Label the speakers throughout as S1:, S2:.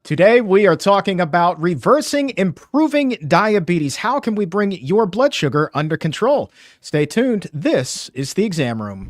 S1: Today, we are talking about reversing improving diabetes. How can we bring your blood sugar under control? Stay tuned. This is the exam room.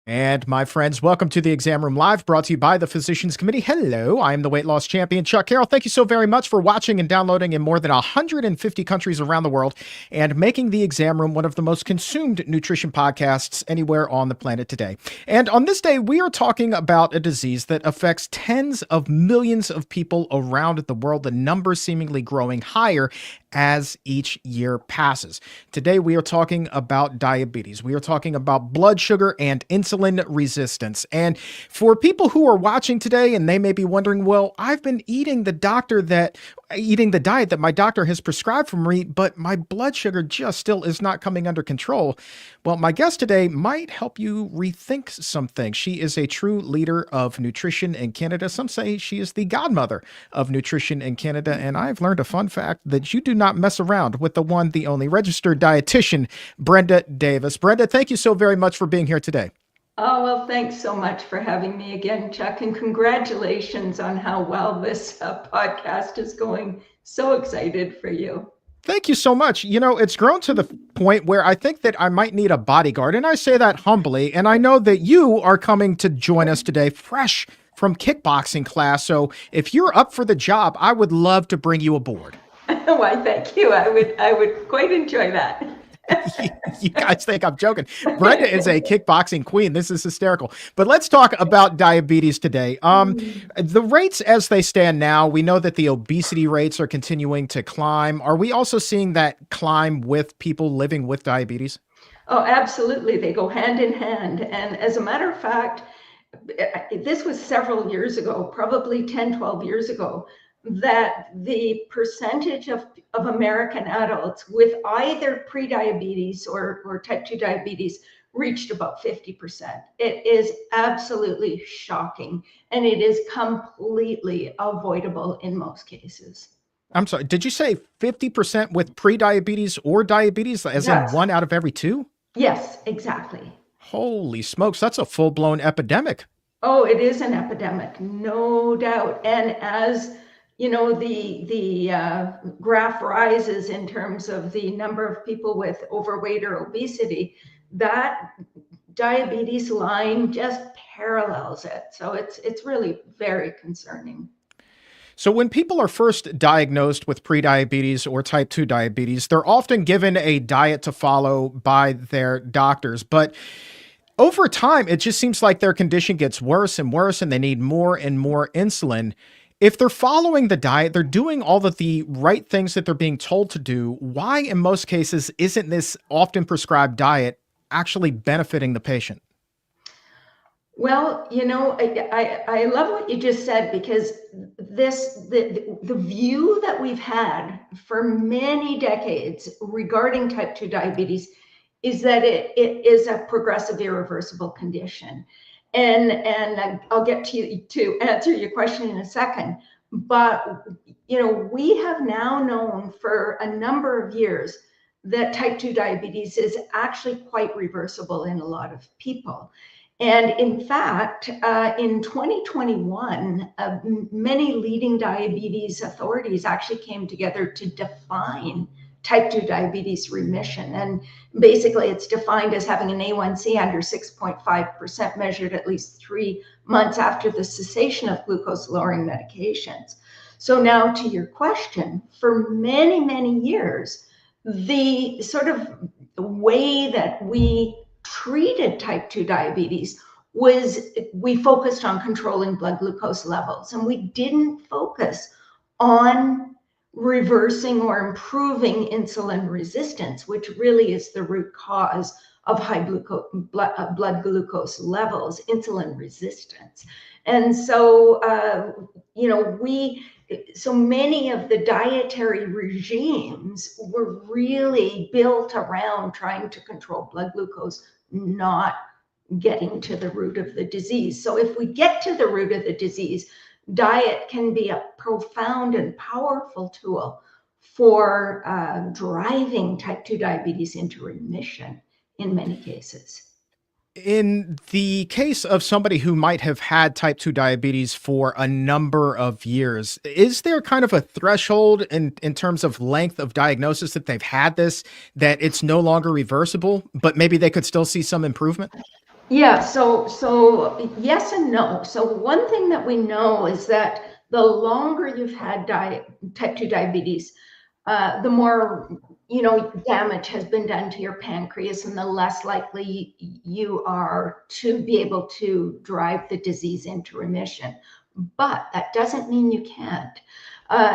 S1: And my friends, welcome to the Exam Room Live, brought to you by the Physicians Committee. Hello, I am the weight loss champion, Chuck Carroll. Thank you so very much for watching and downloading in more than 150 countries around the world and making the Exam Room one of the most consumed nutrition podcasts anywhere on the planet today. And on this day, we are talking about a disease that affects tens of millions of people around the world, the numbers seemingly growing higher as each year passes. Today, we are talking about diabetes. We are talking about blood sugar and insulin resistance. And for people who are watching today and they may be wondering, well, I've been eating the diet that my doctor has prescribed for me, but my blood sugar just still is not coming under control. Well, my guest today might help you rethink some things. She is a true leader of nutrition in Canada. Some say she is the godmother of nutrition in Canada. And I've learned a fun fact that you do not mess around with the one, the only registered dietitian, Brenda Davis. Brenda, thank you so very much for being here today.
S2: Oh, well, thanks so much for having me again, Chuck, and congratulations on how well this podcast is going. So excited for you.
S1: Thank you so much. You know, it's grown to the point where I think that I might need a bodyguard, and I say that humbly, and I know that you are coming to join us today fresh from kickboxing class, so if you're up for the job, I would love to bring you aboard.
S2: Why, thank you. I would quite enjoy that.
S1: You guys think I'm joking. Brenda is a kickboxing queen. This is hysterical. But let's talk about diabetes today. The rates as they stand now, we know that the obesity rates are continuing to climb. Are we also seeing that climb with people living with diabetes?
S2: Oh, absolutely. They go hand in hand. And as a matter of fact, this was several years ago, probably 10, 12 years ago, that the percentage of American adults with either prediabetes or type 2 diabetes reached about 50%. It is absolutely shocking, and it is completely avoidable in most cases.
S1: I'm sorry, did you say 50% with prediabetes or diabetes, as in 1 out of every 2?
S2: Yes, exactly.
S1: Holy smokes, that's a full-blown epidemic.
S2: Oh, it is an epidemic, no doubt. And as you know, the graph rises in terms of the number of people with overweight or obesity, that diabetes line just parallels it. So it's really very concerning.
S1: So when people are first diagnosed with prediabetes or type 2 diabetes, they're often given a diet to follow by their doctors. But over time, it just seems like their condition gets worse and worse, and they need more and more insulin. If they're following the diet, they're doing all of the right things that they're being told to do, why in most cases isn't this often prescribed diet actually benefiting the patient?
S2: Well, you know, I love what you just said, because the view that we've had for many decades regarding type 2 diabetes is that it is a progressive irreversible condition. And I'll get to answer your question in a second. But, you know, we have now known for a number of years that type 2 diabetes is actually quite reversible in a lot of people. And in fact, in 2021, many leading diabetes authorities actually came together to define type 2 diabetes remission. And basically, it's defined as having an A1C under 6.5% measured at least 3 months after the cessation of glucose-lowering medications. So now to your question, for many, many years, the sort of way that we treated type 2 diabetes was we focused on controlling blood glucose levels, and we didn't focus on reversing or improving insulin resistance, which really is the root cause of high blood glucose levels, insulin resistance. And so, you know, so many of the dietary regimes were really built around trying to control blood glucose, not getting to the root of the disease. So if we get to the root of the disease, diet can be a profound and powerful tool for driving type 2 diabetes into remission in many cases.
S1: In the case of somebody who might have had type 2 diabetes for a number of years, is there kind of a threshold in terms of length of diagnosis that they've had this, that it's no longer reversible, but maybe they could still see some improvement?
S2: Yeah, so yes and no. So one thing that we know is that the longer you've had type 2 diabetes, the more damage has been done to your pancreas, and the less likely you are to be able to drive the disease into remission. But that doesn't mean you can't.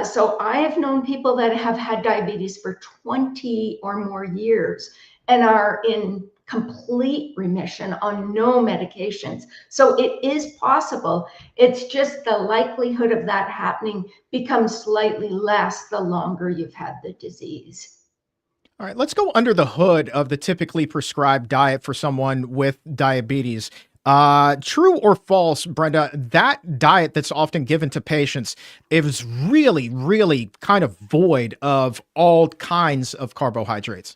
S2: So I have known people that have had diabetes for 20 or more years and are in complete remission on no medications. So it is possible. It's just the likelihood of that happening becomes slightly less the longer you've had the disease.
S1: All right, let's go under the hood of the typically prescribed diet for someone with diabetes. True or false, Brenda, that diet that's often given to patients is really, really kind of void of all kinds of carbohydrates.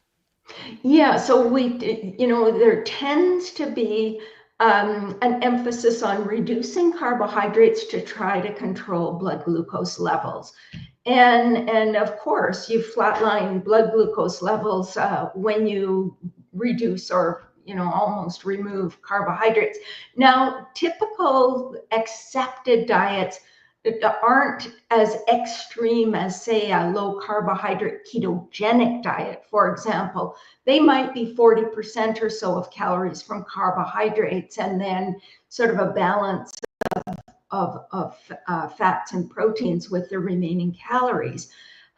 S2: Yeah, so there tends to be an emphasis on reducing carbohydrates to try to control blood glucose levels. And of course, you flatline blood glucose levels when you reduce or almost remove carbohydrates. Now, typical accepted diets aren't as extreme as, say, a low carbohydrate ketogenic diet, for example. They might be 40% or so of calories from carbohydrates and then sort of a balance of fats and proteins with the remaining calories.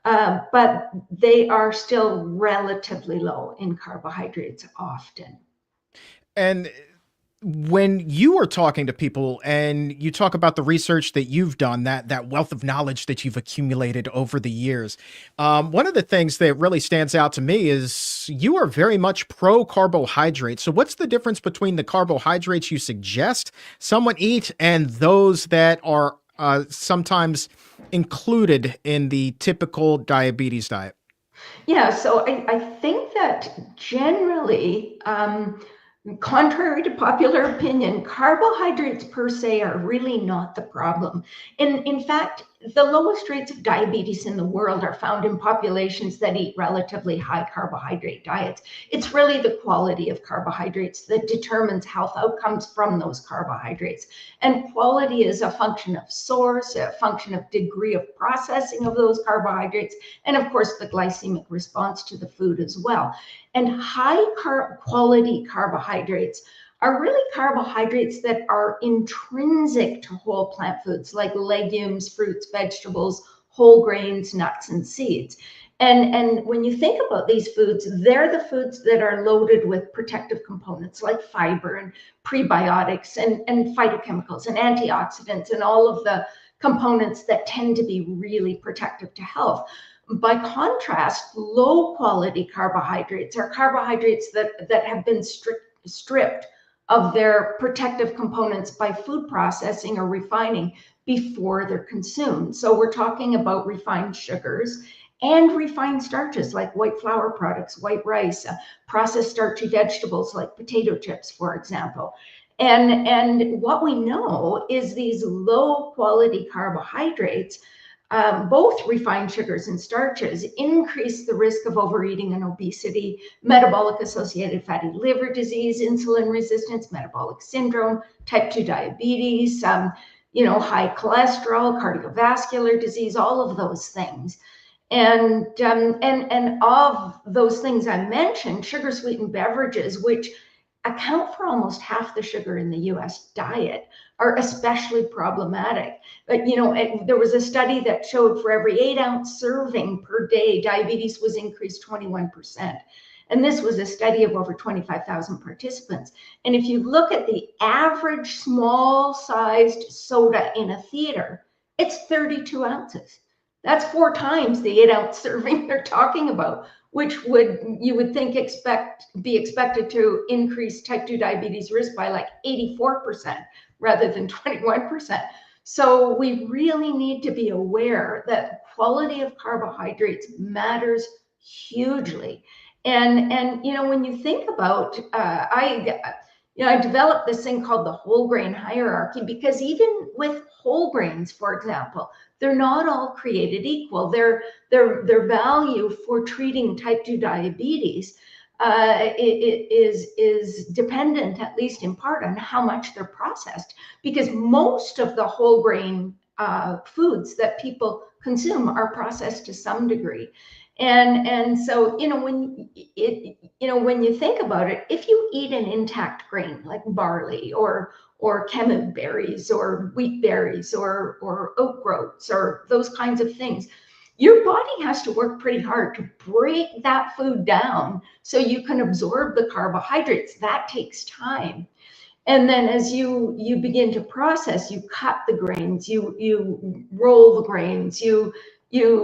S2: But they are still relatively low in carbohydrates often.
S1: And when you are talking to people and you talk about the research that you've done, that wealth of knowledge that you've accumulated over the years, one of the things that really stands out to me is you are very much pro carbohydrate. So, what's the difference between the carbohydrates you suggest someone eat and those that are sometimes included in the typical diabetes diet?
S2: Yeah, so I think that generally, contrary to popular opinion, carbohydrates per se are really not the problem. In fact, the lowest rates of diabetes in the world are found in populations that eat relatively high carbohydrate diets. It's really the quality of carbohydrates that determines health outcomes from those carbohydrates. And quality is a function of source, a function of degree of processing of those carbohydrates, and of course, the glycemic response to the food as well. And high quality carbohydrates are really carbohydrates that are intrinsic to whole plant foods like legumes, fruits, vegetables, whole grains, nuts, and seeds. And when you think about these foods, they're the foods that are loaded with protective components like fiber and prebiotics and phytochemicals and antioxidants and all of the components that tend to be really protective to health. By contrast, low quality carbohydrates are carbohydrates that have been stripped of their protective components by food processing or refining before they're consumed. So we're talking about refined sugars and refined starches like white flour products, white rice, processed starchy vegetables like potato chips, for example. And what we know is these low quality carbohydrates, both refined sugars and starches, increase the risk of overeating and obesity, metabolic associated fatty liver disease, insulin resistance, metabolic syndrome, type 2 diabetes, high cholesterol, cardiovascular disease, all of those things. And of those things I mentioned, sugar sweetened beverages, which account for almost half the sugar in the US diet, are especially problematic. But there was a study that showed for every 8-ounce serving per day, diabetes was increased 21%. And this was a study of over 25,000 participants. And if you look at the average small sized soda in a theater, it's 32 ounces. That's 4 times the 8-ounce serving they're talking about, which you would think be expected to increase type 2 diabetes risk by like 84% rather than 21%. So we really need to be aware that quality of carbohydrates matters hugely. And when you think about, I developed this thing called the whole grain hierarchy, because even with whole grains, for example, they're not all created equal. Their value for treating type 2 diabetes is dependent, at least in part, on how much they're processed, because most of the whole grain foods that people consume are processed to some degree. And so, when you think about it, if you eat an intact grain like barley or camel berries or wheat berries or oat groats or those kinds of things, your body has to work pretty hard to break that food down so you can absorb the carbohydrates. That takes time. And then as you begin to process, you cut the grains, you roll the grains, you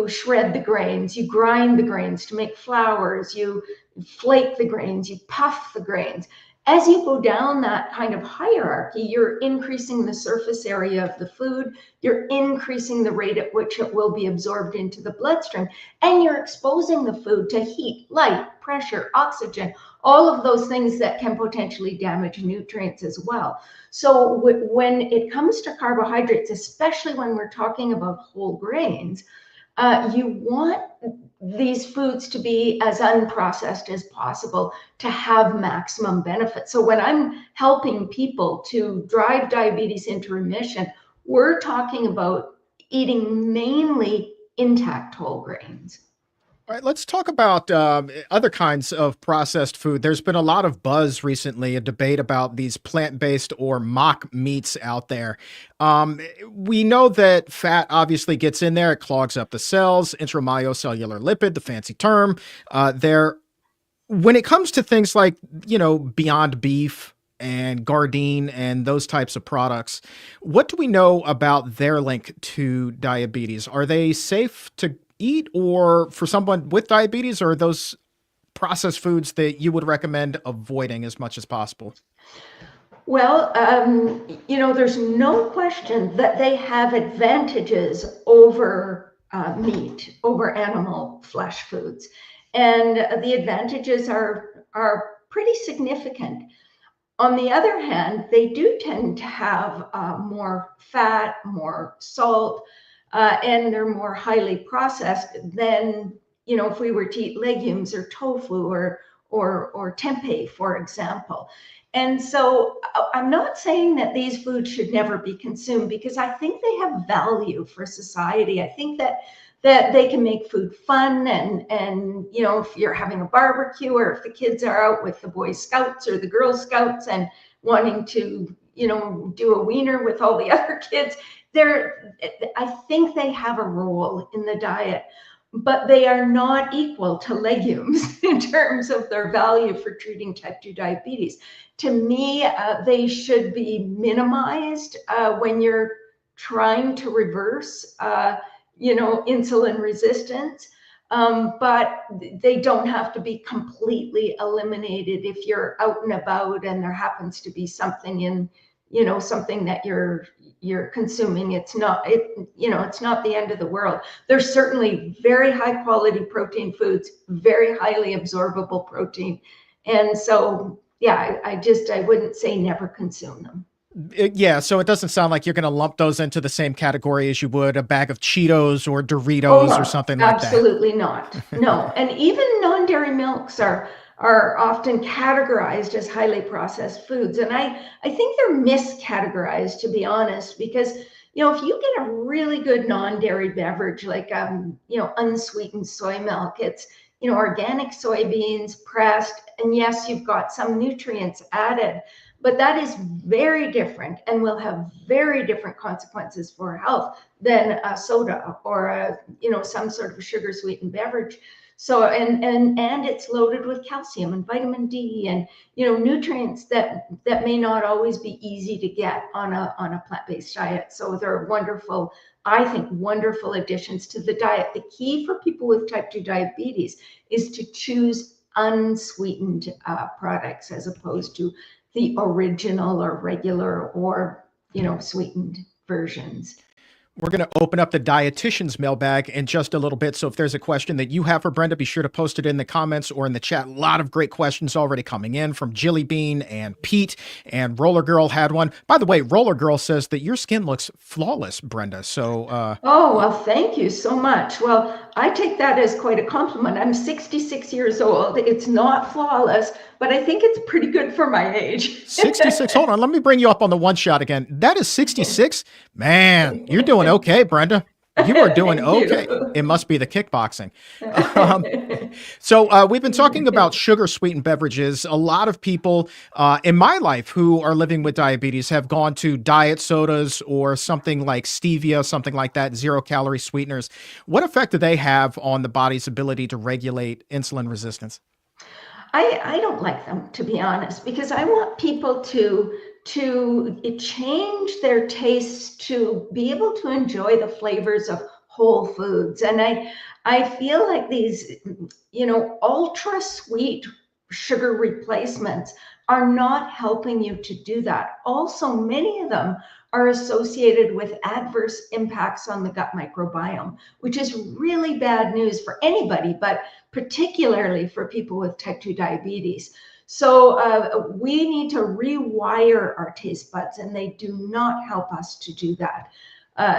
S2: shred the grains, you grind the grains to make flours, you flake the grains, you puff the grains. As you go down that kind of hierarchy, you're increasing the surface area of the food, you're increasing the rate at which it will be absorbed into the bloodstream, and you're exposing the food to heat, light, pressure, oxygen, all of those things that can potentially damage nutrients as well. So when it comes to carbohydrates, especially when we're talking about whole grains, you want these foods to be as unprocessed as possible to have maximum benefit. So when I'm helping people to drive diabetes into remission, we're talking about eating mainly intact whole grains.
S1: All right, let's talk about other kinds of processed food. There's been a lot of buzz recently, a debate about these plant-based or mock meats out there. We know that fat obviously gets in there, it clogs up the cells, intramyocellular lipid, the fancy term. There, when it comes to things like, Beyond Beef and Gardein and those types of products, what do we know about their link to diabetes? Are they safe to eat, or for someone with diabetes, or are those processed foods that you would recommend avoiding as much as possible?
S2: Well, there's no question that they have advantages over meat, over animal flesh foods. And the advantages are pretty significant. On the other hand, they do tend to have more fat, more salt, and they're more highly processed than, if we were to eat legumes or tofu or tempeh, for example. And so I'm not saying that these foods should never be consumed, because I think they have value for society. I think that they can make food fun, and if you're having a barbecue, or if the kids are out with the Boy Scouts or the Girl Scouts and wanting to do a wiener with all the other kids, I think they have a role in the diet, but they are not equal to legumes in terms of their value for treating type 2 diabetes. To me, they should be minimized when you're trying to reverse insulin resistance. But they don't have to be completely eliminated if you're out and about and there happens to be something in, something that you're consuming. It's not the end of the world. There's certainly very high quality protein foods, very highly absorbable protein. And so, yeah, I wouldn't say never consume them.
S1: Yeah, so it doesn't sound like you're going to lump those into the same category as you would a bag of Cheetos or
S2: Oh,
S1: Doritos or
S2: no,
S1: something like that.
S2: absolutely not. No. And even non-dairy milks are often categorized as highly processed foods. And I think they're miscategorized, to be honest, because if you get a really good non-dairy beverage like unsweetened soy milk, it's organic soybeans pressed, and yes, you've got some nutrients added, but that is very different and will have very different consequences for health than a soda or some sort of sugar sweetened beverage. So and it's loaded with calcium and vitamin D and nutrients that may not always be easy to get on a plant-based diet. So they're wonderful, I think, wonderful additions to the diet. The key for people with type 2 diabetes is to choose unsweetened products as opposed to the original or regular or sweetened versions.
S1: We're going to open up the dietitian's mailbag in just a little bit. So if there's a question that you have for Brenda, be sure to post it in the comments or in the chat. A lot of great questions already coming in from Jilly Bean and Pete, and Roller Girl had one. By the way, Roller Girl says that your skin looks flawless, Brenda. So,
S2: oh, well, thank you so much. Well, I take that as quite a compliment. I'm 66 years old. It's not flawless, but I think it's pretty good for my age.
S1: 66. Hold on. Let me bring you up on the one shot again. That is 66. Man, you're doing okay, Brenda. You are doing okay. It must be the kickboxing. So we've been talking about sugar sweetened beverages. A lot of people in my life who are living with diabetes have gone to diet sodas or something like stevia, something like that, 0-calorie sweeteners. What effect do they have on the body's ability to regulate insulin resistance?
S2: I don't like them, to be honest, because I want people to change their tastes to be able to enjoy the flavors of whole foods. And I feel like these, ultra sweet sugar replacements are not helping you to do that. Also, many of them are associated with adverse impacts on the gut microbiome, which is really bad news for anybody, but particularly for people with type 2 diabetes. So we need to rewire our taste buds, and they do not help us to do that.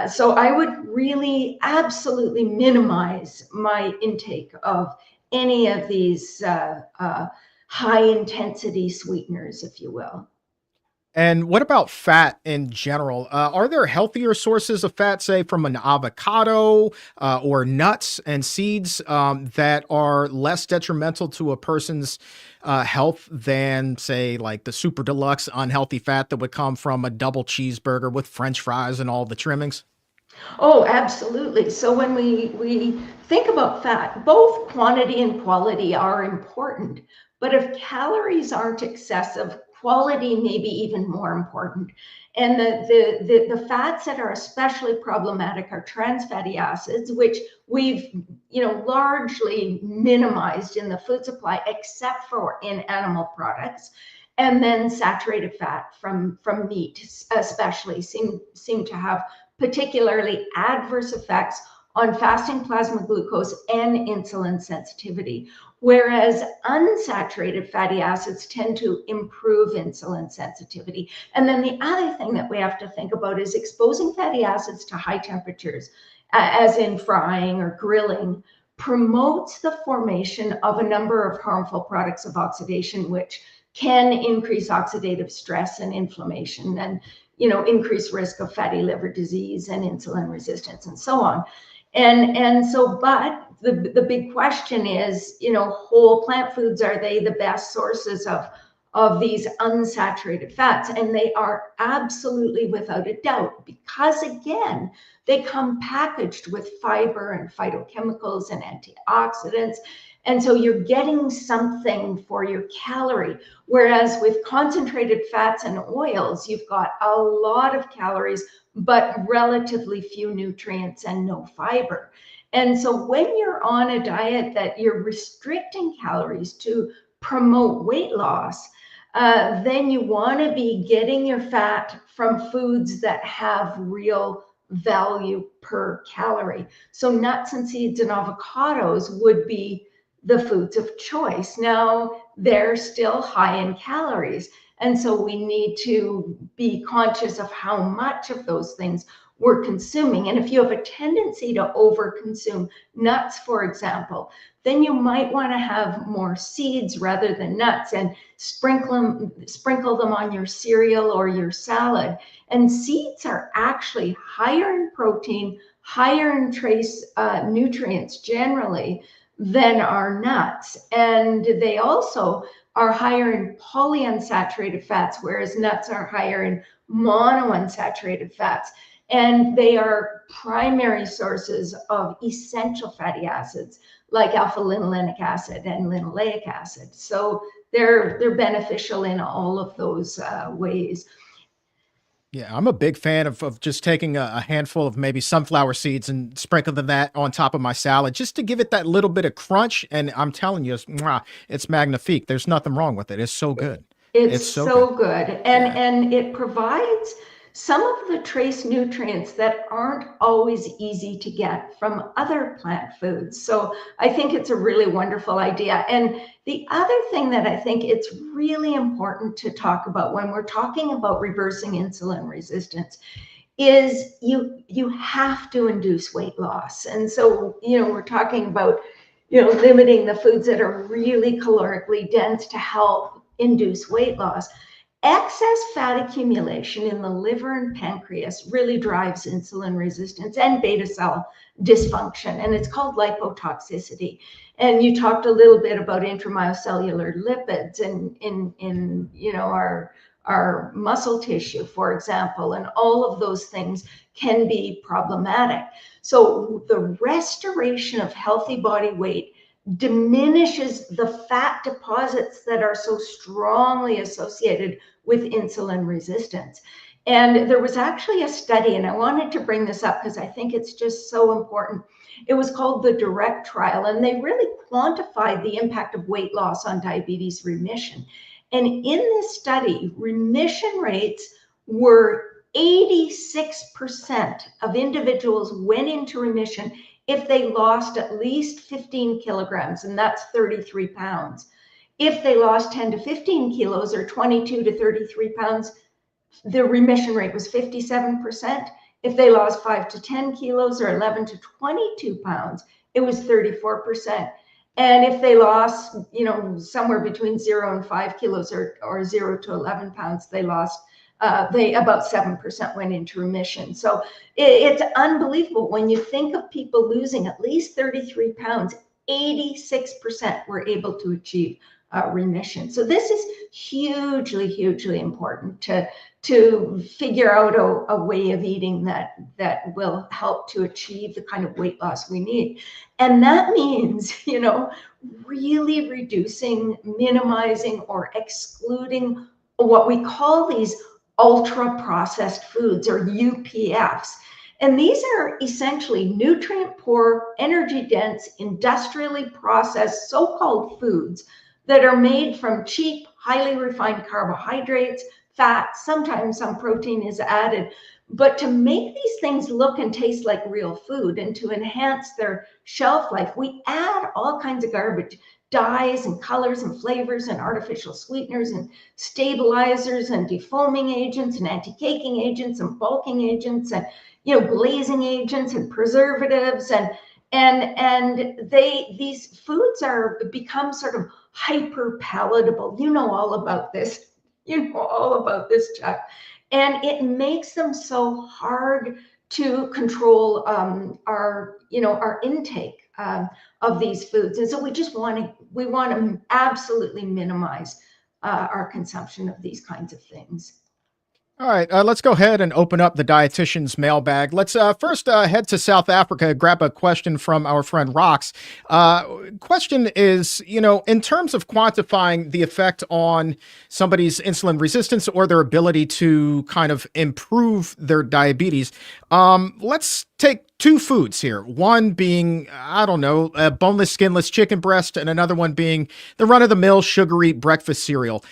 S2: So I would really absolutely minimize my intake of any of these high intensity sweeteners, if you will.
S1: And what about fat in general? Are there healthier sources of fat, say from an avocado or nuts and seeds that are less detrimental to a person's health than, say, like the super deluxe unhealthy fat that would come from a double cheeseburger with French fries and all the trimmings?
S2: Oh, absolutely. So when we think about fat, both quantity and quality are important. But if calories aren't excessive, quality may be even more important. And the fats that are especially problematic are trans fatty acids, which we've largely minimized in the food supply, except for in animal products. And then saturated fat from meat, especially, seem to have particularly adverse effects on fasting plasma glucose and insulin sensitivity, whereas unsaturated fatty acids tend to improve insulin sensitivity. And then the other thing that we have to think about is exposing fatty acids to high temperatures, as in frying or grilling, promotes the formation of a number of harmful products of oxidation, which can increase oxidative stress and inflammation, and increased risk of fatty liver disease and insulin resistance and so on. And so, but the big question is, whole plant foods, are they the best sources of these unsaturated fats? And they are absolutely, without a doubt, because again, they come packaged with fiber and phytochemicals and antioxidants. And so you're getting something for your calorie. Whereas with concentrated fats and oils, you've got a lot of calories, but relatively few nutrients and no fiber. And so when you're on a diet that you're restricting calories to promote weight loss, then you want to be getting your fat from foods that have real value per calorie. So nuts and seeds and avocados would be the foods of choice. Now, they're still high in calories. And so we need to be conscious of how much of those things we're consuming. And if you have a tendency to overconsume nuts, for example, then you might want to have more seeds rather than nuts, and sprinkle them on your cereal or your salad. And seeds are actually higher in protein, higher in trace nutrients generally than are nuts. And they also are higher in polyunsaturated fats, whereas nuts are higher in monounsaturated fats. And they are primary sources of essential fatty acids like alpha-linolenic acid and linoleic acid. So they're beneficial in all of those ways.
S1: Yeah, I'm a big fan of just taking a handful of maybe sunflower seeds and sprinkling that on top of my salad just to give it that little bit of crunch. And I'm telling you, it's magnifique. There's nothing wrong with it. It's so good.
S2: It's so good.
S1: Yeah.
S2: And it provides some of the trace nutrients that aren't always easy to get from other plant foods. So I think it's a really wonderful idea. And the other thing that I think it's really important to talk about when we're talking about reversing insulin resistance is you have to induce weight loss. And so, we're talking about, limiting the foods that are really calorically dense to help induce weight loss. Excess fat accumulation in the liver and pancreas really drives insulin resistance and beta cell dysfunction, and it's called lipotoxicity. And you talked a little bit about intramyocellular lipids and in our muscle tissue, for example, and all of those things can be problematic. So the restoration of healthy body weight diminishes the fat deposits that are so strongly associated with insulin resistance. And there was actually a study, and I wanted to bring this up because I think it's just so important. It was called the DIRECT trial, and they really quantified the impact of weight loss on diabetes remission. And in this study, remission rates were 86% of individuals went into remission if they lost at least 15 kilograms, and that's 33 pounds. If they lost 10 to 15 kilos or 22 to 33 pounds, the remission rate was 57%. If they lost 5 to 10 kilos or 11 to 22 pounds, it was 34%. And if they lost, somewhere between 0 and 5 kilos or 0 to 11 pounds, they lost, about 7% went into remission. So it's unbelievable. When you think of people losing at least 33 pounds, 86% were able to achieve remission. So this is hugely, hugely important to figure out a way of eating that will help to achieve the kind of weight loss we need. And that means, really reducing, minimizing, or excluding what we call these ultra-processed foods, or UPFs. And these are essentially nutrient-poor, energy-dense, industrially processed so-called foods that are made from cheap, highly refined carbohydrates, fat, sometimes some protein is added. But to make these things look and taste like real food and to enhance their shelf life, we add all kinds of garbage, dyes and colors and flavors and artificial sweeteners and stabilizers and defoaming agents and anti-caking agents and bulking agents and glazing agents and preservatives and these foods become sort of hyper palatable. You know all about this. Chuck. And it makes them so hard to control our intake of these foods. And so we want to absolutely minimize our consumption of these kinds of things.
S1: All right, let's go ahead and open up the dietitian's mailbag. Let's first head to South Africa, grab a question from our friend Rox. Question is, in terms of quantifying the effect on somebody's insulin resistance or their ability to kind of improve their diabetes, let's take two foods here. One being, I don't know, a boneless, skinless chicken breast, and another one being the run-of-the-mill sugary breakfast cereal.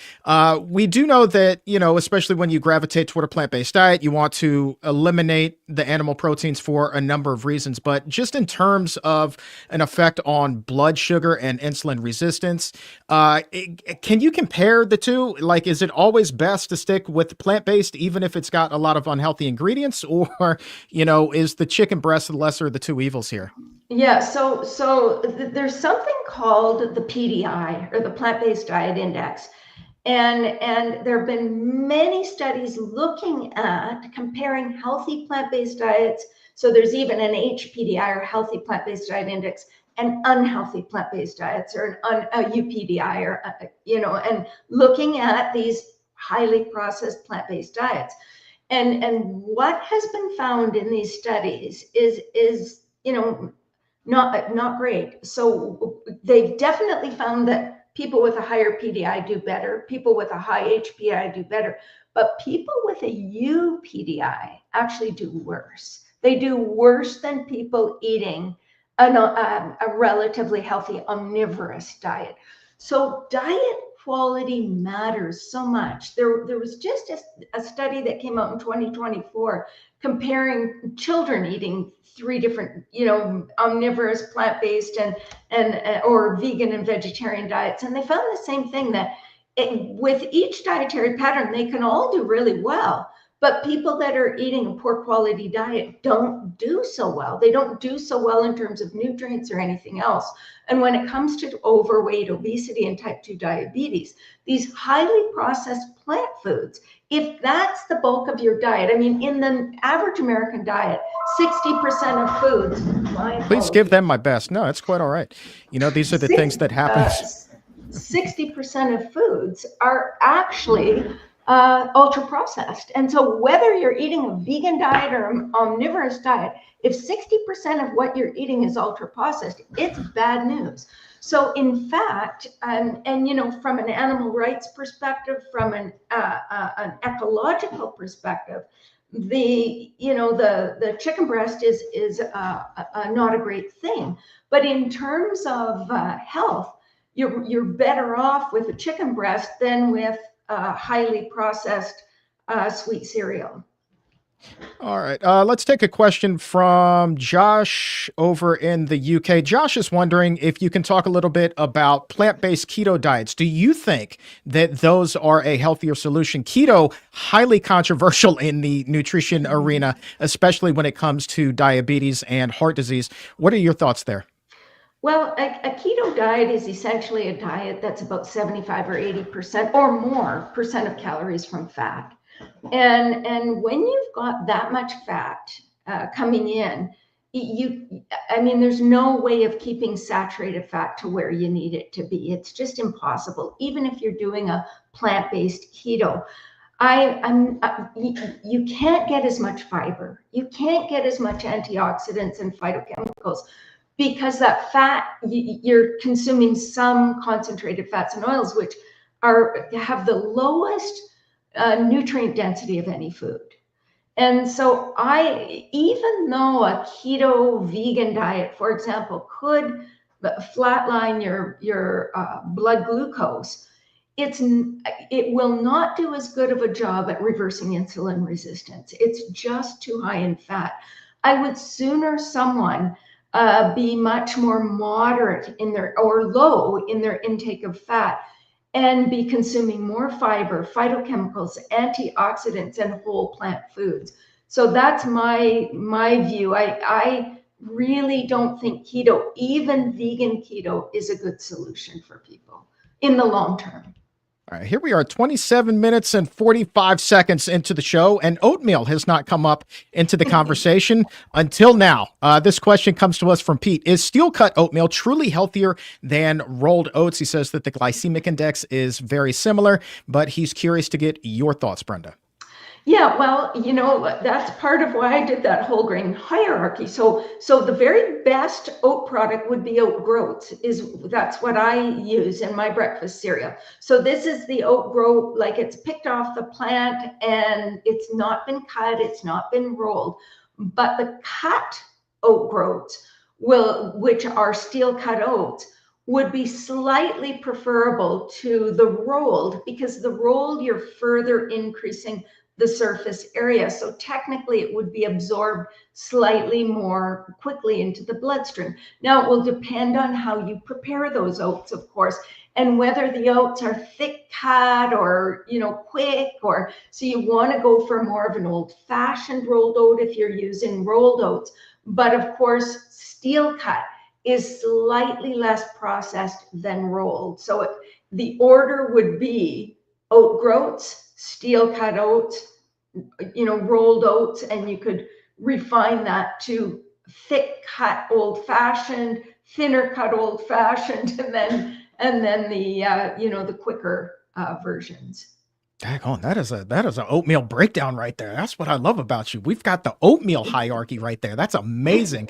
S1: We do know that, especially when you gravitate toward a plant-based diet, you want to eliminate the animal proteins for a number of reasons. But just in terms of an effect on blood sugar and insulin resistance, can you compare the two? Like, is it always best to stick with plant-based, even if it's got a lot of unhealthy ingredients? Or, is the chicken breast the lesser of the two evils here?
S2: Yeah, so there's something called the PDI, or the Plant-Based Diet Index. And there have been many studies looking at comparing healthy plant-based diets. So there's even an HPDI, or Healthy Plant-Based Diet Index, and unhealthy plant-based diets, or a UPDI, or and looking at these highly processed plant-based diets. And what has been found in these studies is not great. So they've definitely found that people with a higher PDI do better. People with a high HPDI do better. But people with a UPDI actually do worse. They do worse than people eating a relatively healthy omnivorous diet. So diet quality matters so much. There was just a study that came out in 2024 comparing children eating three different, omnivorous, plant-based, and or vegan and vegetarian diets, and they found the same thing, that with each dietary pattern, they can all do really well. But people that are eating a poor quality diet don't do so well. They don't do so well in terms of nutrients or anything else. And when it comes to overweight, obesity, and type 2 diabetes, these highly processed plant foods, if that's the bulk of your diet, I mean, in the average American diet, 60% of foods.
S1: Please give them my best. No, it's quite all right. These are the things that happen.
S2: 60% of foods are actually ultra processed. And so whether you're eating a vegan diet or an omnivorous diet, if 60% of what you're eating is ultra processed, it's bad news. So in fact, and from an animal rights perspective, from an ecological perspective, the chicken breast is not a great thing. But in terms of health, you're better off with a chicken breast than with highly processed sweet cereal.
S1: All right. Let's take a question from Josh over in the UK. Josh is wondering if you can talk a little bit about plant-based keto diets. Do you think that those are a healthier solution? Keto, highly controversial in the nutrition arena, especially when it comes to diabetes and heart disease. What are your thoughts there?
S2: Well, a keto diet is essentially a diet that's about 75 or 80% or more percent of calories from fat. And when you've got that much fat coming in, there's no way of keeping saturated fat to where you need it to be. It's just impossible, even if you're doing a plant-based keto. You can't get as much fiber. You can't get as much antioxidants and phytochemicals, because that fat, you're consuming some concentrated fats and oils, which have the lowest nutrient density of any food. And so even though a keto vegan diet, for example, could flatline your blood glucose, it will not do as good of a job at reversing insulin resistance. It's just too high in fat. I would sooner someone be much more moderate or low in their intake of fat, and be consuming more fiber, phytochemicals, antioxidants, and whole plant foods. So that's my view. I really don't think keto, even vegan keto, is a good solution for people in the long term.
S1: All right, here we are, 27 minutes and 45 seconds into the show, and oatmeal has not come up into the conversation until now. This question comes to us from Pete. Is steel-cut oatmeal truly healthier than rolled oats? He says that the glycemic index is very similar, but he's curious to get your thoughts, Brenda.
S2: Yeah, well, that's part of why I did that whole grain hierarchy. So the very best oat product would be oat groats. That's what I use in my breakfast cereal. So this is the oat groat, like it's picked off the plant and it's not been cut, it's not been rolled. But the cut oat groats, which are steel cut oats, would be slightly preferable to the rolled, because the rolled, you're further increasing the surface area. So technically it would be absorbed slightly more quickly into the bloodstream. Now it will depend on how you prepare those oats, of course, and whether the oats are thick cut or, quick, or so you want to go for more of an old fashioned rolled oat if you're using rolled oats. But of course, steel cut is slightly less processed than rolled. So the order would be oat groats, steel cut oats, rolled oats, and you could refine that to thick cut old fashioned, thinner cut old fashioned, and then the quicker versions.
S1: Daggone, that is an oatmeal breakdown right there. That's what I love about you. We've got the oatmeal hierarchy right there. That's amazing.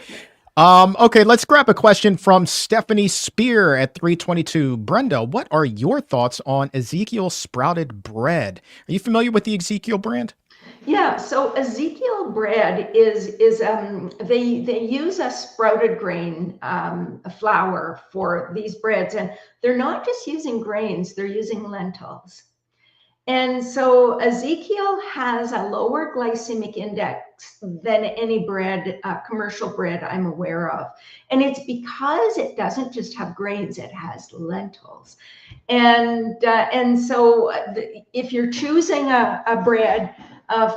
S1: Okay, let's grab a question from Stephanie Spear at 322. Brenda, what are your thoughts on Ezekiel sprouted bread? Are you familiar with the Ezekiel brand?
S2: Yeah, so Ezekiel bread they use a sprouted grain flour for these breads, and they're not just using grains, they're using lentils. And so Ezekiel has a lower glycemic index than any bread, commercial bread I'm aware of. And it's because it doesn't just have grains, it has lentils. And so if you're choosing a bread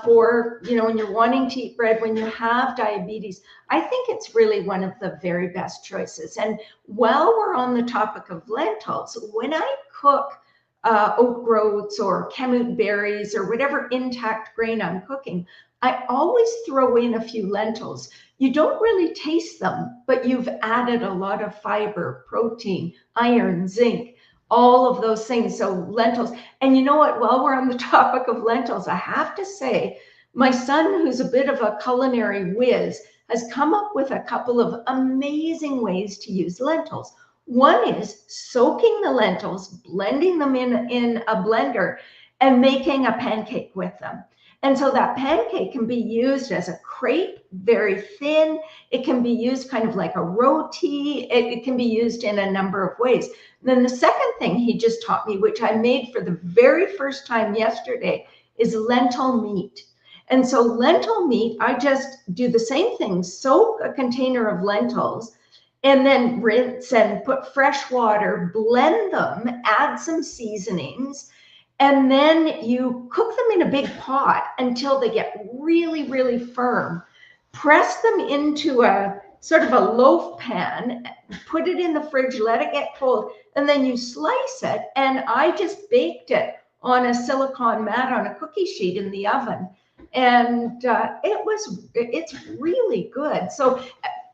S2: for, when you're wanting to eat bread, when you have diabetes, I think it's really one of the very best choices. And while we're on the topic of lentils, when I cook oat groats or kamut berries or whatever intact grain I'm cooking, I always throw in a few lentils. You don't really taste them, but you've added a lot of fiber, protein, iron, zinc, all of those things. So lentils. And you know what? While we're on the topic of lentils, I have to say, my son, who's a bit of a culinary whiz, has come up with a couple of amazing ways to use lentils. One is soaking the lentils, blending them in a blender, and making a pancake with them. And so that pancake can be used as a crepe, very thin. It can be used kind of like a roti. It can be used in a number of ways. Then the second thing he just taught me, which I made for the very first time yesterday, is lentil meat. And so lentil meat, I just do the same thing, soak a container of lentils, and then rinse and put fresh water, blend them, add some seasonings, and then you cook them in a big pot until they get really, really firm. Press them into a sort of a loaf pan, put it in the fridge, let it get cold, and then you slice it. And I just baked it on a silicone mat on a cookie sheet in the oven. And it's really good. So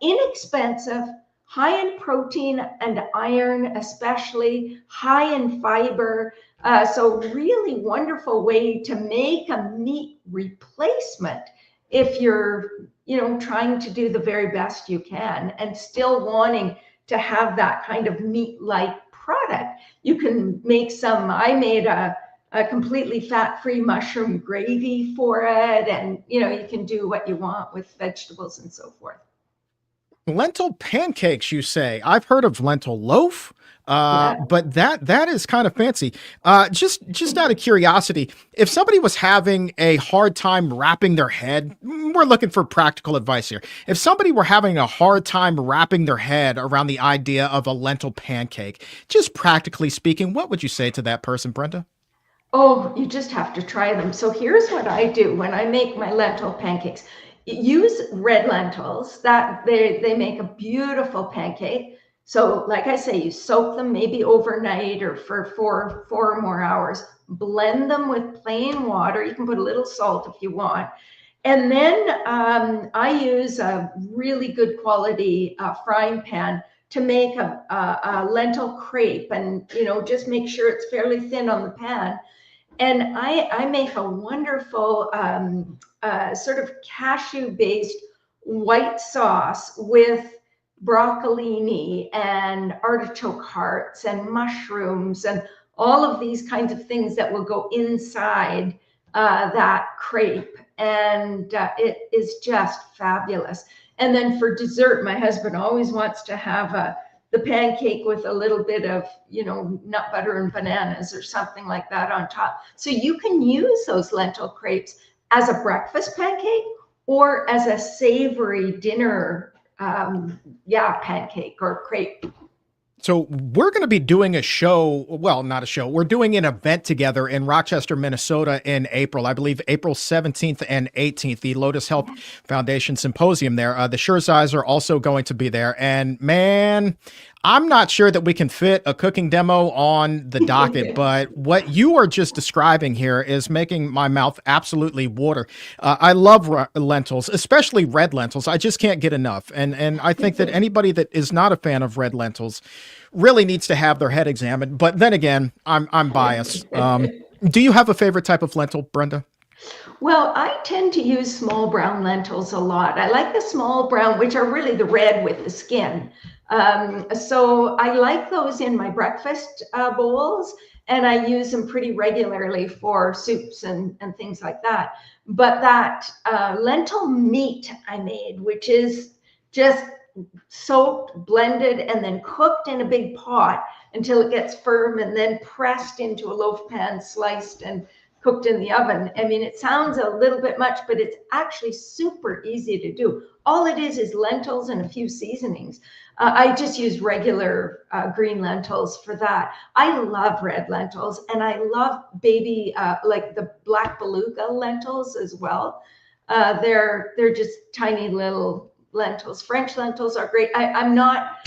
S2: inexpensive, high in protein and iron, especially high in fiber. So really wonderful way to make a meat replacement if you're, trying to do the very best you can and still wanting to have that kind of meat-like product. You can make I made a completely fat-free mushroom gravy for it. And, you can do what you want with vegetables and so forth.
S1: Lentil pancakes, you say? I've heard of lentil loaf,
S2: Yeah.
S1: but that is kind of fancy. Just out of curiosity, if somebody was having a hard time wrapping their head, we're looking for practical advice here. If somebody were having a hard time wrapping their head around the idea of a lentil pancake, just practically speaking, what would you say to that person, Brenda?
S2: Oh, you just have to try them. So here's what I do when I make my lentil pancakes. Use red lentils, that they make a beautiful pancake. So like I say, you soak them maybe overnight or for four or more hours. Blend them with plain water. You can put a little salt if you want. And then I use a really good quality frying pan to make a lentil crepe, and just make sure it's fairly thin on the pan. And I make a wonderful sort of cashew-based white sauce with broccolini and artichoke hearts and mushrooms and all of these kinds of things that will go inside that crepe. And it is just fabulous. And then for dessert, my husband always wants to have the pancake with a little bit of, nut butter and bananas or something like that on top. So you can use those lentil crepes as a breakfast pancake or as a savory dinner, pancake or crepe.
S1: So we're going to be doing a show, well, not a show. We're doing an event together in Rochester, Minnesota in April, I believe April 17th and 18th, the Lotus Health Foundation Symposium there. The Shurzais are also going to be there. And man, I'm not sure that we can fit a cooking demo on the docket, but what you are just describing here is making my mouth absolutely water. I love lentils, especially red lentils. I just can't get enough. And I think that anybody that is not a fan of red lentils really needs to have their head examined. But then again, I'm biased. Do you have a favorite type of lentil, Brenda?
S2: Well, I tend to use small brown lentils a lot. I like the small brown, which are really the red with the skin. So I like those in my breakfast bowls. and I use them pretty regularly for soups and things like that. But that lentil meat I made, which is just soaked, blended, and then cooked in a big pot until it gets firm, and then pressed into a loaf pan, sliced and cooked in the oven. I mean, it sounds a little bit much, but it's actually super easy to do. All it is lentils and a few seasonings. I just use regular green lentils for that. I love red lentils, and I love baby, like the black beluga lentils as well. They're just tiny little lentils. French lentils are great. I'm not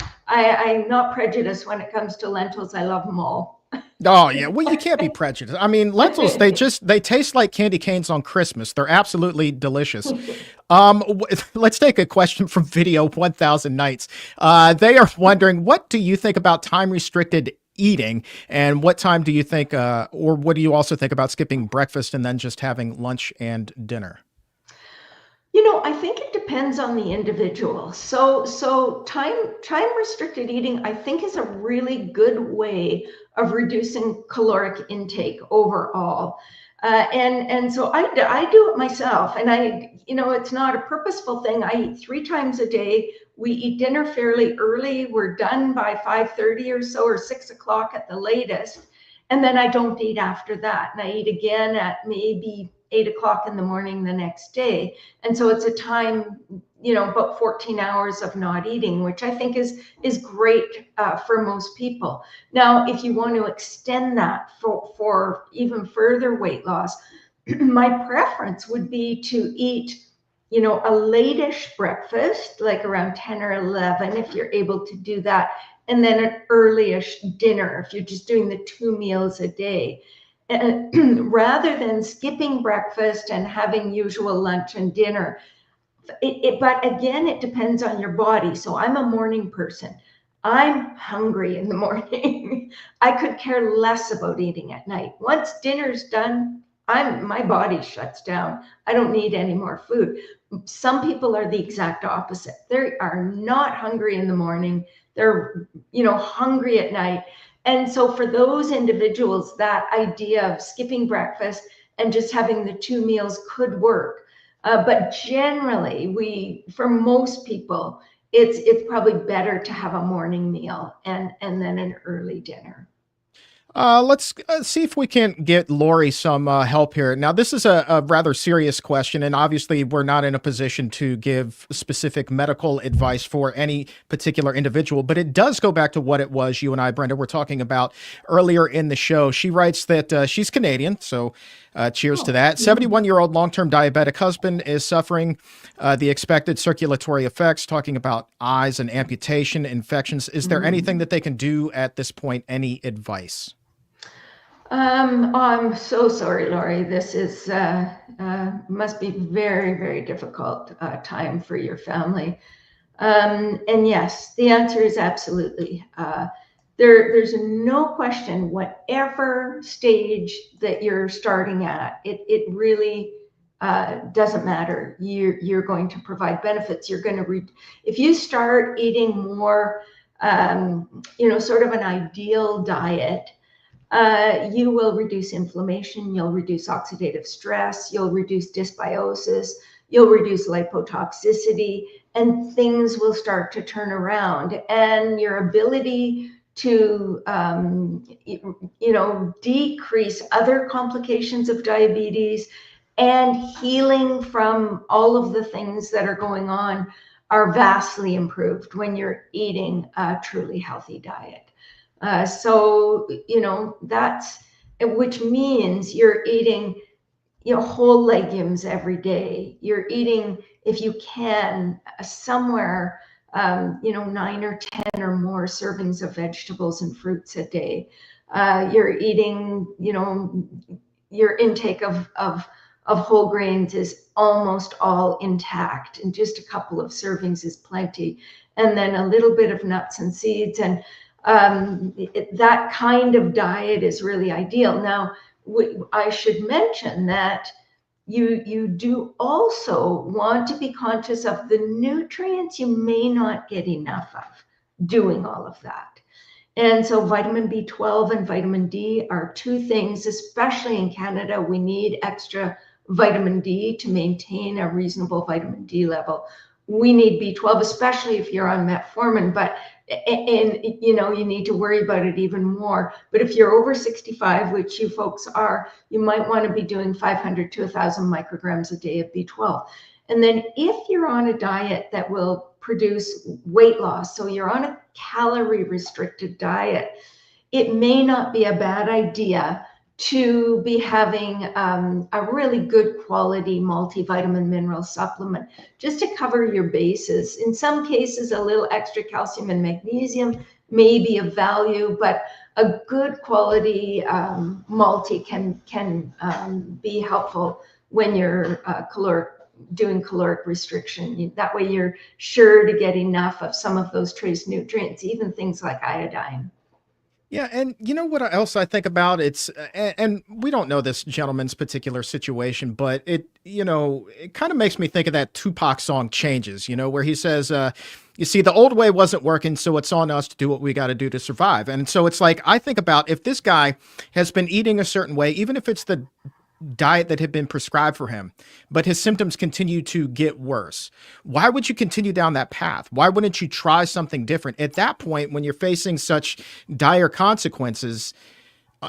S2: prejudiced when it comes to lentils. I love them all.
S1: Oh yeah, well you can't be prejudiced. I mean, lentils they taste like candy canes on Christmas. They're absolutely delicious. Let's take a question from Video 1000 Nights. They are wondering, what do you think about time restricted eating, and what time do you think, or what do you also think about skipping breakfast and then just having lunch and dinner?
S2: I think it depends on the individual. So time restricted eating, I think, is a really good way of reducing caloric intake overall. And so I do it myself, and it's not a purposeful thing. I eat 3 times a day. We eat dinner fairly early. We're done by 5:30 or so, or 6 o'clock at the latest. And then I don't eat after that. And I eat again at maybe 8 o'clock in the morning the next day. And so it's a time, about 14 hours of not eating, which I think is great for most people. Now, if you want to extend that for even further weight loss, my preference would be to eat, a late-ish breakfast, like around 10 or 11, if you're able to do that, and then an early-ish dinner, if you're just doing the 2 meals a day. And rather than skipping breakfast and having usual lunch and dinner. But again, it depends on your body. So I'm a morning person. I'm hungry in the morning. I could care less about eating at night. Once dinner's done, my body shuts down. I don't need any more food. Some people are the exact opposite. They are not hungry in the morning. They're, hungry at night. And so for those individuals, that idea of skipping breakfast and just having the 2 meals could work. But generally, for most people, it's probably better to have a morning meal and then an early dinner.
S1: Let's see if we can get Lori some help here. Now, this is a rather serious question, and obviously, we're not in a position to give specific medical advice for any particular individual, but it does go back to what it was you and I, Brenda, were talking about earlier in the show. She writes that she's Canadian, so cheers to that. 71-year-old long-term diabetic husband is suffering the expected circulatory effects, talking about eyes and amputation, infections. Is there anything that they can do at this point? Any advice?
S2: I'm so sorry, Lori. This is must be very, very difficult time for your family. And yes, the answer is absolutely. There's no question, whatever stage that you're starting at, it really doesn't matter. You're going to provide benefits. You're going to if you start eating more, sort of an ideal diet. You will reduce inflammation, you'll reduce oxidative stress, you'll reduce dysbiosis, you'll reduce lipotoxicity, and things will start to turn around. And your ability to, decrease other complications of diabetes and healing from all of the things that are going on are vastly improved when you're eating a truly healthy diet. So, that's, which means you're eating, whole legumes every day. You're eating, if you can, somewhere, 9 or 10 or more servings of vegetables and fruits a day. You're eating, your intake of whole grains is almost all intact, and just a couple of servings is plenty. And then a little bit of nuts and seeds, and that kind of diet is really ideal. Now, I should mention that you do also want to be conscious of the nutrients you may not get enough of doing all of that. And so vitamin B12 and vitamin D are two things, especially in Canada, we need extra vitamin D to maintain a reasonable vitamin D level. We need B12, especially if you're on metformin, but you need to worry about it even more. But if you're over 65, which you folks are, you might want to be doing 500 to 1,000 micrograms a day of B12. And then if you're on a diet that will produce weight loss, so you're on a calorie restricted diet, it may not be a bad idea to be having a really good quality multivitamin mineral supplement just to cover your bases. In some cases, a little extra calcium and magnesium may be of value, but a good quality multi can be helpful when you're doing caloric restriction. That way you're sure to get enough of some of those trace nutrients, even things like iodine.
S1: Yeah, and you know what else I think about? And we don't know this gentleman's particular situation, but it kind of makes me think of that Tupac song Changes, where he says, you see, the old way wasn't working, so it's on us to do what we got to do to survive. And so it's like, I think about if this guy has been eating a certain way, even if it's the diet that had been prescribed for him, but his symptoms continue to get worse. Why would you continue down that path? Why wouldn't you try something different? At that point, when you're facing such dire consequences,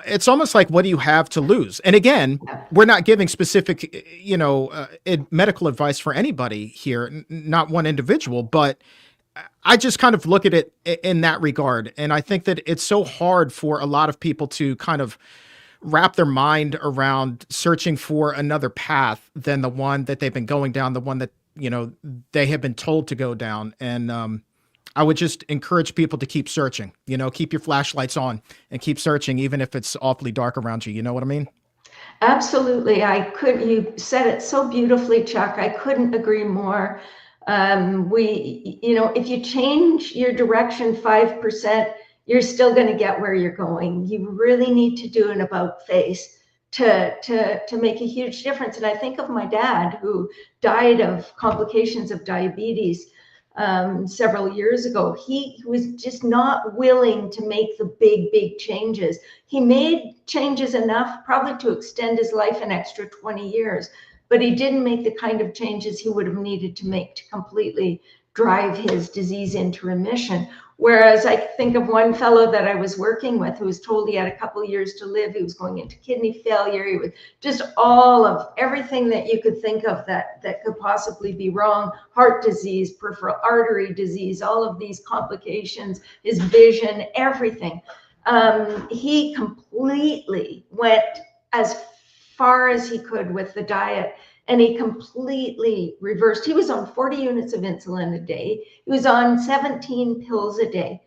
S1: it's almost like, what do you have to lose? And again, we're not giving specific, medical advice for anybody here, not one individual, but I just kind of look at it in that regard. And I think that it's so hard for a lot of people to kind of wrap their mind around searching for another path than the one that they've been going down, the one that, they have been told to go down. And I would just encourage people to keep searching, keep your flashlights on and keep searching, even if it's awfully dark around you. You know what I mean?
S2: Absolutely. You said it so beautifully, Chuck. I couldn't agree more. If you change your direction 5%, you're still going to get where you're going. You really need to do an about face to make a huge difference. And I think of my dad, who died of complications of diabetes several years ago. He was just not willing to make the big changes. He made changes enough probably to extend his life an extra 20 years, but he didn't make the kind of changes he would have needed to make to completely drive his disease into remission. Whereas I think of one fellow that I was working with who was told he had a couple of years to live. He was going into kidney failure. He was just all of everything that you could think of that could possibly be wrong. Heart disease, peripheral artery disease, all of these complications, his vision, everything. He completely went as far as he could with the diet, and he completely reversed. He was on 40 units of insulin a day. He was on 17 pills a day.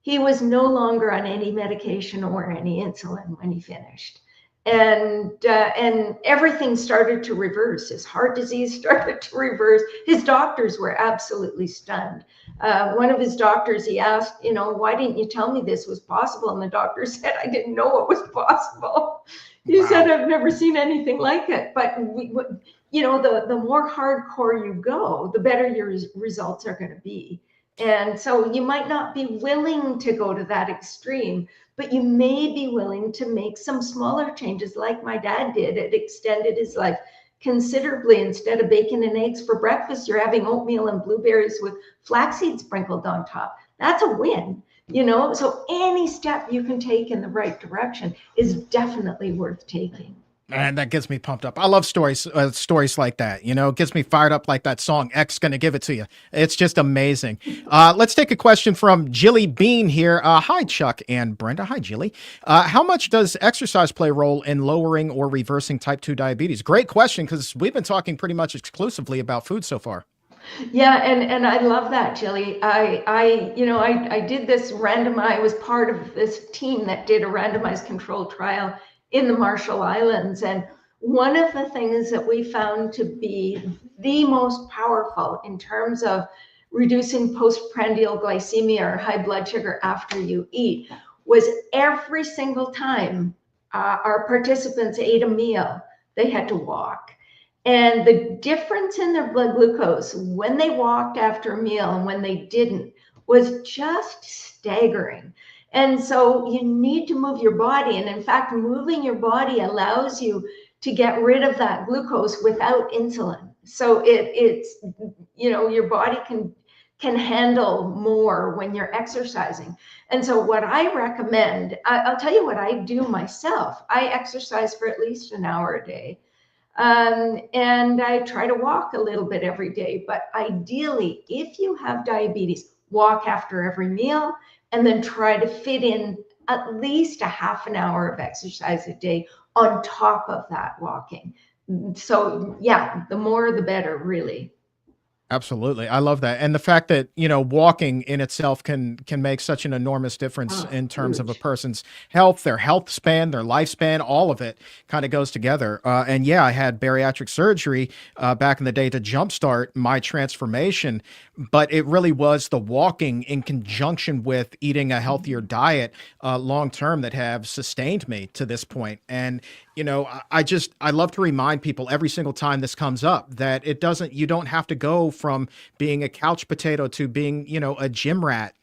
S2: He was no longer on any medication or any insulin when he finished. And everything started to reverse. His heart disease started to reverse. His doctors were absolutely stunned. One of his doctors, he asked, why didn't you tell me this was possible? And the doctor said, I didn't know it was possible. He said, I've never seen anything like it. But the more hardcore you go, the better your results are going to be. And so you might not be willing to go to that extreme, but you may be willing to make some smaller changes like my dad did. It extended his life considerably. Instead of bacon and eggs for breakfast, you're having oatmeal and blueberries with flaxseed sprinkled on top. That's a win. So any step you can take in the right direction is definitely worth taking.
S1: And that gets me pumped up. I love stories like that. It gets me fired up like that song, X Gonna Give It To You. It's just amazing. Let's take a question from Jilly Bean here. Hi, Chuck and Brenda. Hi, Jilly. How much does exercise play a role in lowering or reversing type 2 diabetes? Great question, because we've been talking pretty much exclusively about food so far.
S2: Yeah, and I love that, Jilly. I did this I was part of this team that did a randomized controlled trial in the Marshall Islands. And one of the things that we found to be the most powerful in terms of reducing postprandial glycemia or high blood sugar after you eat was every single time our participants ate a meal, they had to walk. And the difference in their blood glucose when they walked after a meal and when they didn't was just staggering. And so you need to move your body. And in fact, moving your body allows you to get rid of that glucose without insulin. So it's, your body can handle more when you're exercising. And so what I recommend, I'll tell you what I do myself. I exercise for at least an hour a day. And I try to walk a little bit every day. But ideally, if you have diabetes, walk after every meal and then try to fit in at least a half an hour of exercise a day on top of that walking. So yeah, the more the better, really.
S1: Absolutely. I love that. And the fact that, walking in itself can make such an enormous difference
S2: Oh,
S1: in terms of a
S2: huge.
S1: person's health, their health span, their lifespan, all of it kind of goes together. And yeah, I had bariatric surgery back in the day to jumpstart my transformation, but it really was the walking in conjunction with eating a healthier diet long term that have sustained me to this point. And I love to remind people every single time this comes up that you don't have to go from being a couch potato to being, a gym rat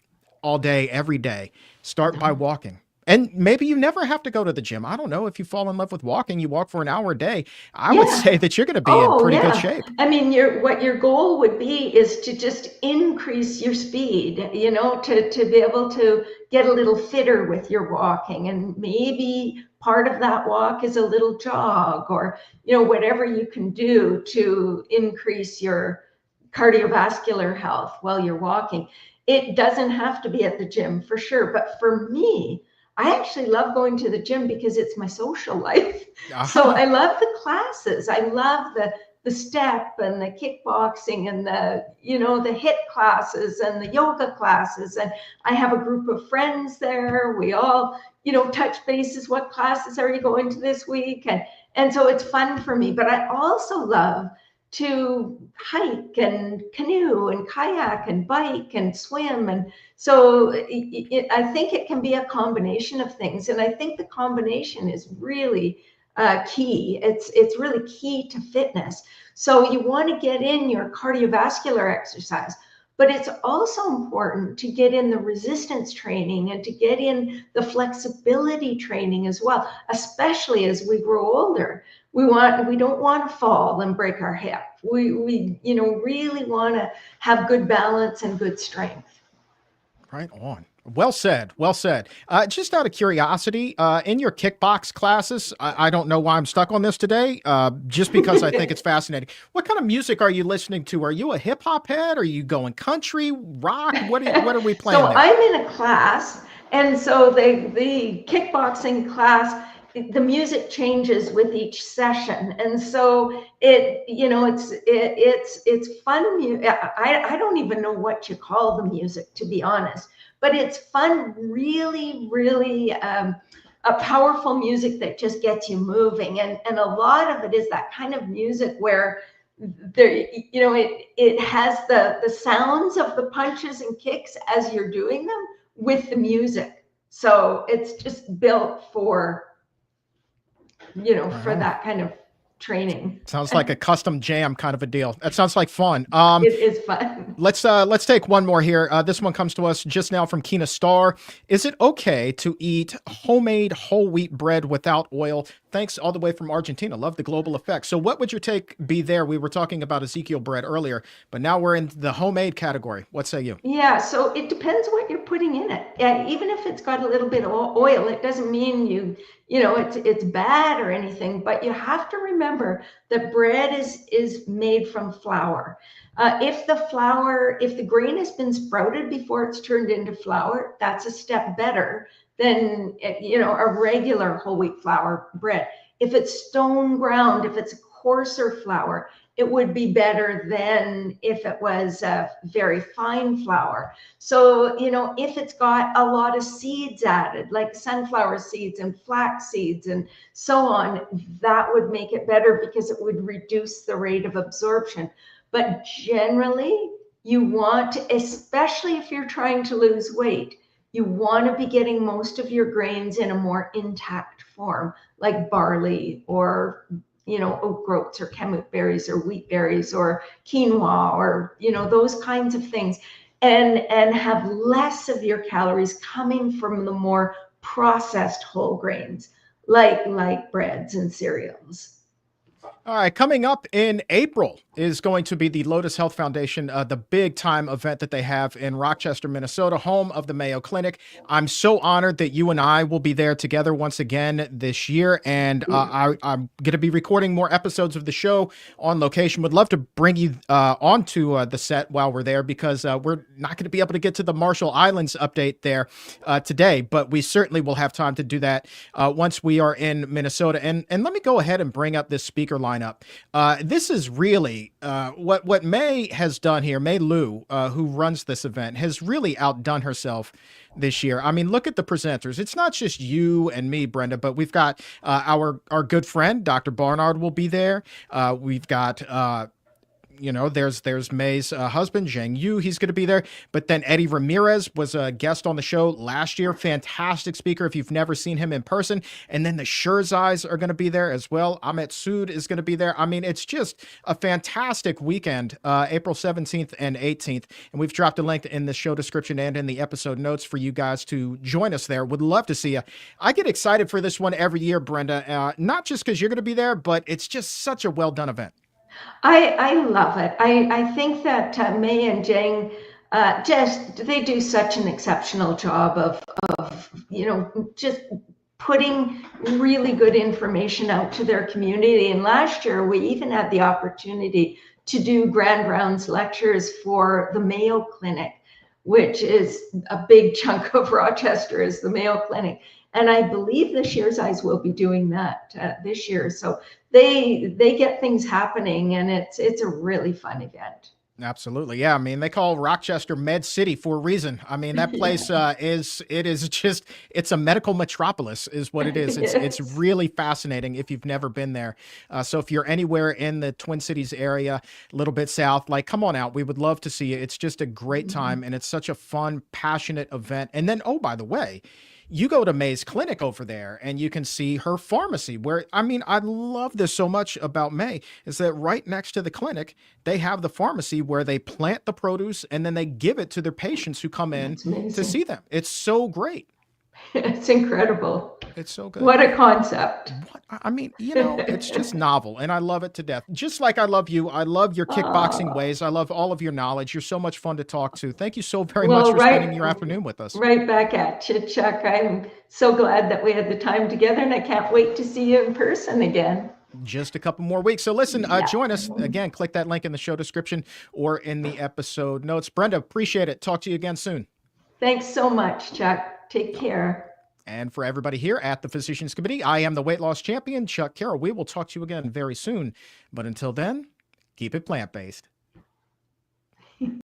S1: all day, every day. Start by
S2: No.
S1: walking. And maybe you never have to go to the gym. I don't know. If you fall in love with walking, you walk for an hour a day. I would say
S2: Yeah.
S1: that you're going to be in
S2: Oh,
S1: pretty good
S2: yeah.
S1: shape.
S2: I mean, what your goal would be is to just increase your speed, to be able to get a little fitter with your walking. And maybe part of that walk is a little jog or, whatever you can do to increase your cardiovascular health while you're walking. It doesn't have to be at the gym for sure. But for me, I actually love going to the gym because it's my social life. So
S1: Aha.
S2: I love the classes. I love the step and the kickboxing and the HIIT classes and the yoga classes. And I have a group of friends there. We all, touch bases. What classes are you going to this week? And so it's fun for me. But I also love to hike and canoe and kayak and bike and swim. And so I think it can be a combination of things. And I think the combination is really key. It's really key to fitness. So you want to get in your cardiovascular exercise, but it's also important to get in the resistance training and to get in the flexibility training as well, especially as we grow older. We don't want to fall and break our hip. We really want to have good balance and good strength.
S1: Right on. Well said. Well said. Just out of curiosity, in your kickbox classes, I don't know why I'm stuck on this today, just because I think it's fascinating. What kind of music are you listening to? Are you a hip hop head? Are you going country, rock? What are we
S2: So
S1: playing there?
S2: I'm in a class, and so the kickboxing class, the music changes with each session, and so it's fun. I don't even know what you call the music, to be honest, but it's fun. Really, really. A powerful music that just gets you moving, and a lot of it is that kind of music where there, it has the sounds of the punches and kicks as you're doing them with the music. So it's just built
S1: Right
S2: for
S1: on.
S2: that kind of training.
S1: Sounds like a custom jam kind of a deal. That sounds like fun.
S2: It is fun.
S1: Let's take one more here. This one comes to us just now from Kina Star. Is it okay to eat homemade whole wheat bread without oil? Thanks, all the way from Argentina. Love the global effect. So, what would your take be there? We were talking about Ezekiel bread earlier, but now we're in the homemade category. What say you?
S2: Yeah, so it depends what you're putting in it. Yeah, even if it's got a little bit of oil, it doesn't mean it's bad or anything. But you have to remember that bread is made from flour. If the grain has been sprouted before it's turned into flour, that's a step better than a regular whole wheat flour bread. If it's stone ground, if it's a coarser flour, it would be better than if it was a very fine flour. So, if it's got a lot of seeds added, like sunflower seeds and flax seeds and so on, that would make it better because it would reduce the rate of absorption. But generally, you want, especially if you're trying to lose weight, you want to be getting most of your grains in a more intact form, like barley or oat groats or kamut berries or wheat berries or quinoa or those kinds of things. and have less of your calories coming from the more processed whole grains, like breads and cereals.
S1: All right, coming up in April is going to be the Lotus Health Foundation, the big time event that they have in Rochester, Minnesota, home of the Mayo Clinic. I'm so honored that you and I will be there together once again this year. And I'm going to be recording more episodes of the show on location. Would love to bring you onto the set while we're there, because we're not going to be able to get to the Marshall Islands update there today, but we certainly will have time to do that once we are in Minnesota. And let me go ahead and bring up this speaker lineup. This is really what May has done here. May Lou, who runs this event, has really outdone herself this year. I mean, look at the presenters. It's not just you and me, Brenda, but we've got our good friend, Dr. Barnard, will be there. We've got there's May's husband, Zhang Yu. He's going to be there. But then Eddie Ramirez was a guest on the show last year. Fantastic speaker if you've never seen him in person. And then the Shurzais are going to be there as well. Ahmet Sood is going to be there. I mean, it's just a fantastic weekend, April 17th and 18th. And we've dropped a link in the show description and in the episode notes for you guys to join us there. Would love to see you. I get excited for this one every year, Brenda, not just because you're going to be there, but it's just such a well-done event.
S2: I love it. I think that May and Jang they do such an exceptional job of just putting really good information out to their community. And last year we even had the opportunity to do grand rounds lectures for the Mayo Clinic, which is a big chunk of Rochester is the Mayo Clinic. And I believe the Shurzais will be doing that this year. So they get things happening, and it's a really fun event.
S1: Absolutely. Yeah. I mean, they call Rochester Med City for a reason. I mean, that place it's a medical metropolis is what it is. It's really fascinating if you've never been there. So if you're anywhere in the Twin Cities area, a little bit south, come on out. We would love to see you. It's just a great time, and it's such a fun, passionate event. And then, oh, by the way, you go to May's clinic over there and you can see her pharmacy where, I mean, I love this so much about May is that right next to the clinic, they have the pharmacy where they plant the produce and then they give it to their patients who come in to see them. It's so great.
S2: It's incredible.
S1: It's so good.
S2: What a concept.
S1: I mean, it's just novel, and I love it to death. Just like I love you. I love your kickboxing ways. I love all of your knowledge. You're so much fun to talk to. Thank you so very much for spending your afternoon with us.
S2: Right back at you, Chuck. I'm so glad that we had the time together, and I can't wait to see you in person again.
S1: Just a couple more weeks. So listen, join us again. Click that link in the show description or in the episode notes. Brenda, appreciate it. Talk to you again soon.
S2: Thanks so much, Chuck. Take care.
S1: And for everybody here at the Physicians Committee, I am the weight loss champion, Chuck Carroll. We will talk to you again very soon. But until then, keep it plant-based.